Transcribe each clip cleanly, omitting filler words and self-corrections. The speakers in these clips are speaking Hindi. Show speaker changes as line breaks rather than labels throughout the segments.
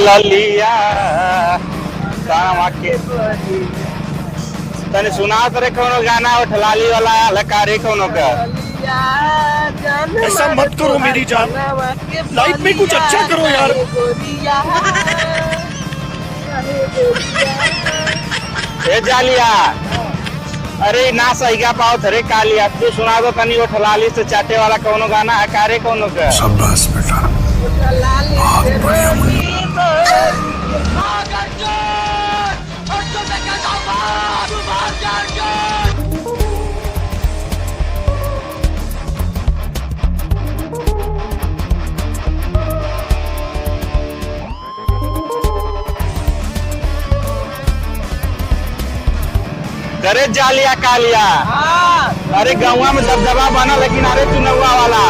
ललिया तने सुना तरे कोनो गाना ठलाली वाला लकारी कोनो का।
ऐसा मत करो मेरी जान, लाइफ में कुछ अच्छा करो यार।
ए जालिया, अरे ना सही गा पाओ थरे कालिया, तू सुना दो तनी वो ठलाली से चाटे वाला कोनो गाना है कारे कोनो का।
शाबाश बेटा, बहुत बढ़िया।
अरे जालिया कालिया, अरे गाँव में दबदबा बना लेकिन अरे चुनौवा वाला,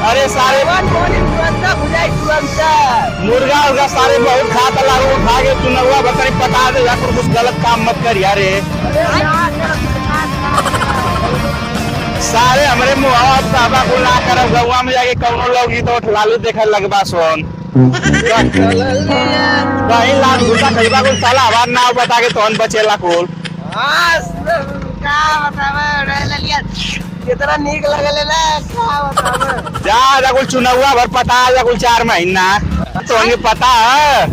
अरे सारे मुर्गा उर्गा सारे बहुत खाता लागू खा के चुनौवा बकरी पटा दे या कुछ गलत काम मत कर यार। सारे हमारे मुहावा साहबा को ना करब गाँव में जाके कौनो लोग तो लालू देखे लगबा सोन कहीं लाख घुसा खरीबा को साला आवाज ना बता के तोन बचेला कुल
कितना नीक लगले ना
जा कुल चुनावा भर पता जा कुल 4 महीना तो हमें पता है।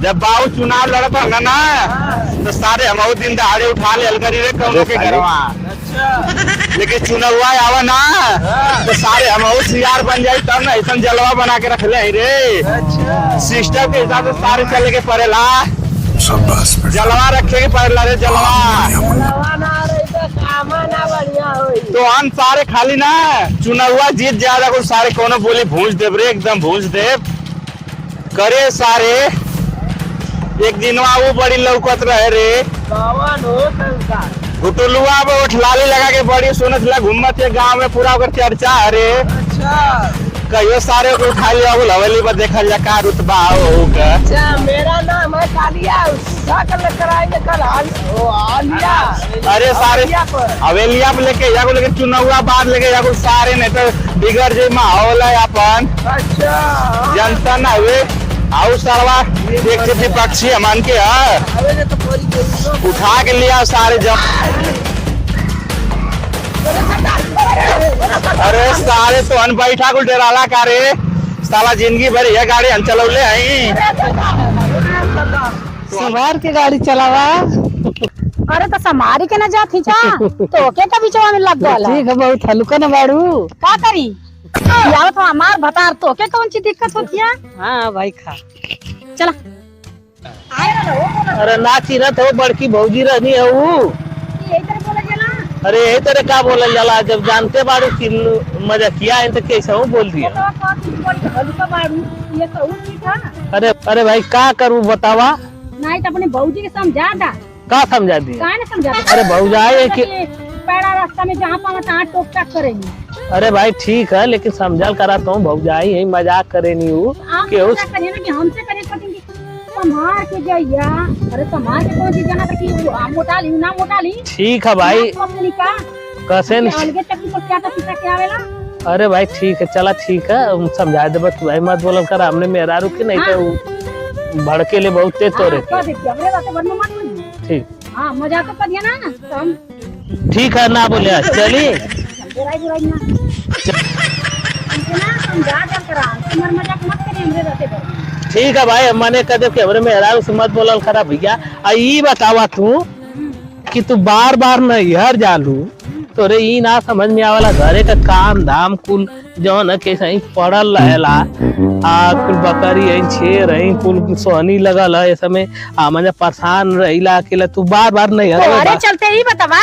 जब बाबू चुनाव लड़त होगा ना तो सारे हम दिन दहाड़े उठा ले अलगरी रे कौनों के घरवा, लेकिन चुनावा आवा ना तो सारे हम सीआर बन जाये तब ना ऐसा जलवा बना के रख ले रे। सिस्टम के हिसाब से सारे चले के पड़ेला, जलवा रखे के पड़ेला रे जलवा। तो हम सारे खाली ना चुनावा जीत जाएगा कुछ सारे कोनो बोली भूंज देव रे, एकदम भूंज देव करे सारे। एक दिन वो बड़ी लौकत रहे रे घुटुलुआ पे उठलाली लगा के बड़ी सुनत ला घूमत है गांव में पूरा ओकर चर्चा है। कहियो सारे को उठा लिया वो हवेली पर देखल जा का रुतबा होगा।
अच्छा मेरा नाम है कालिया, कल कराएंगे कल आलिया।
अरे सारे हवेलिया पे लेके या को लेके चुनावा बाद लेके या को सारे नहीं तो बिगड़ जाए माहौल है अपन।
अच्छा
जनता ना हुए आओ सरवा एक से विपक्षी अमान के उठा के लिया सारे जब। अरे सारे तो अन बैठा को डराला का रे साला जिंदगी भर ये गाड़ी हम चलौले आई
संभार के गाड़ी चलावा।
अरे तो समारी के ना जाती जा तो के कभी चवा में लग गया।
ठीक है बहुत हल्का न बाड़ू
का करी यार तो हमार बतार तो के कौन सी दिक्कत होती है।
हाँ भाई खा
चला
अरे ना चिरत हो बड़की भौजी रहनी है वो।
यही तरह बोला जाला।
अरे यही तरह का बोलल जाला जब जानते बाड़ू कि मजा किया है तो कैसे हूँ बोल दिया।
ये कहूँ ठीक है।
अरे भाई का करूँ बतावा।
नहीं तो अपने भौजी के समझा दा।
का समझा दी।
का ना समझा।
अरे भौजाई कि
पैड़ा रास्ता में जहाँ पावा तहाँ टोक टाक करेंगे।
अरे भाई ठीक है लेकिन समझल कराता हूँ भौजाई यही मजाक करे नहीं हूँ कि
हमसे करे पड़ेंगे संभार के जाइया। अरे संभार के कौन सी जाना था कि मोटा ली ना मोटा ली।
ठीक है भाई कैसे
अलगे चक्की पर क्या था पिता क्या आवेला।
अरे भाई ठीक है चला ठीक है समझा दे बस भाई मत बोल कर हमने मेरा रुकी नहीं तो भड़के ले बहुत तेज तो रहती ठीक।
हाँ मजा तो करिए ना
ठीक है ना बोले चली ठीक है भाई मैंने कह दे हमरे मेहरा से मत बोलल खरा भैया। ई बतावा तू कि तू बार बार नैहर जालू तोरे ई ना समझ में आवाला घरे का काम धाम कुल जो न के सही पड़ल रहेला आ कुल बकरी है छेर है कुल सोहनी लगल है समय मने परेशान रहिला अकेला तू बार बार नैहर।
अरे चलते ही बतावा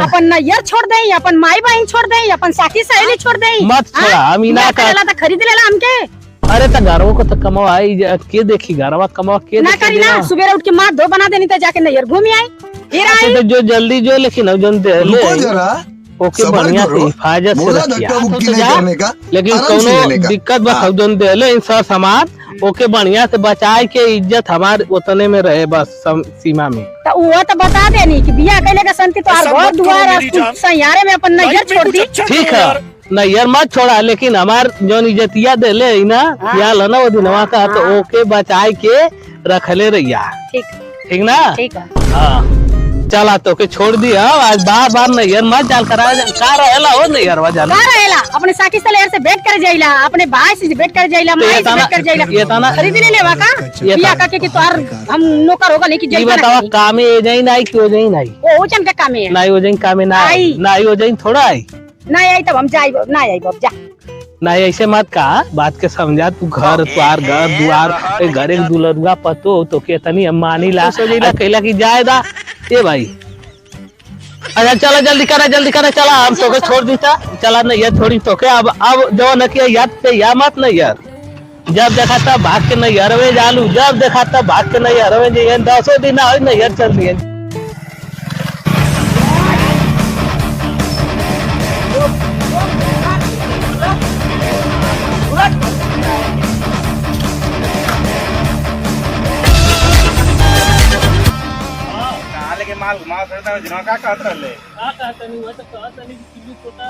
अपन नैयर छोड़ दे अपन माई बहन छोड़ दे अपन साथी सहेली छोड़ दे
मत छोड़ा अमीना का
खरीद लेला हमके।
अरे तो घरों को तो कमाई के देखी घरवा कमावा के
ना करी ना सुबह उठ के माँ धो बना देनी तो जाके नैयर घूमी आई फिर आई
तो जो जल्दी जो लेकिन जो दे ले ओके बढ़िया से हिफाजत से रखिया तो जा लेकिन कोनो दिक्कत बस जोन दे ले इन सब सामान ओके बढ़िया से बचाए के इज्जत हमारे उतने में रहे बस सीमा में।
तो वो तो बता देनी कि बिया कहले का संति तो घर दुआर सैयारे में अपन नैयर छोड़ दी।
ठीक है नैयर मत छोड़ा, लेकिन हमार जो इज्जतिया देले है ना याल है ना वो दिनवा का, तो ओके बचाए के रखले रहिया।
ठीक
ठीक ना?
ठीक है।
हाँ चला तो के छोड़ दिया, आज बार बार नैयर मत जाल करा का रहेला हो नैयर वा जाल
का रहेला अपने साकी से लेयर से भेंट कर जाइला, अपने भाई से भेंट कर जाइला, माई से भेंट कर जाइला।
ये ताना
खरीद नहीं लेवा का बिया का के तोर हम नौकर होगा नहीं कि
ई
जाइला।
बतावा कामे ए जाई नहीं क्यों जाई नहीं?
ओ ओचन के काम है
नहीं हो जाई कामे ना
आई।
नहीं हो जाई थोड़ा आई
नहीं आई तब हम जाई ना आई बाप जा।
नहीं ऐसे मत कहा, बात के समझा। तू घर द्वार घर दुआर घर एक दुलरुआ पतो तो के तनी अम्मानी ला सोचेला कहला कि जायदा ए भाई। अच्छा चला जल्दी करा चला, हम तोके छोड़ दीता चला नहीं यार थोड़ी तोके अब जो न किया याद पे या मत नहीं यार। जब देखा तब भाग के नहीं हरवे जालू, जब देखा तब भाग के नहीं हरवे जी 10 दिन हो नहीं यार चल दिए।
माल घुमा करता है जिना का कहत रहले
का कहत नहीं वो तो कहत नहीं किल्लू छोटा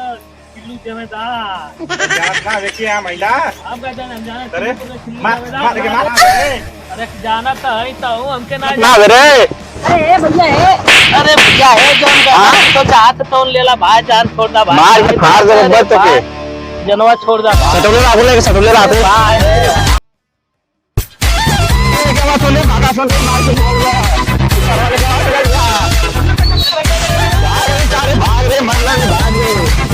किल्लू जमेदार
जात ना देखिए आ महिला
अब का जान हम जाने
अरे मार के मार।
अरे जाना तो है तो हमके
ना रे
अरे भैया है,
अरे भैया है जौन का तो चाहत तो लेला भाई जान छोड़ दा भाई
मार के फाड़ दे बस तो के
जनवा छोड़ दा
सटोले राखो ले सटोले राखो के बात सुन भागा सुन मार के बोल रहा भाग रे मल्ला भाग रे।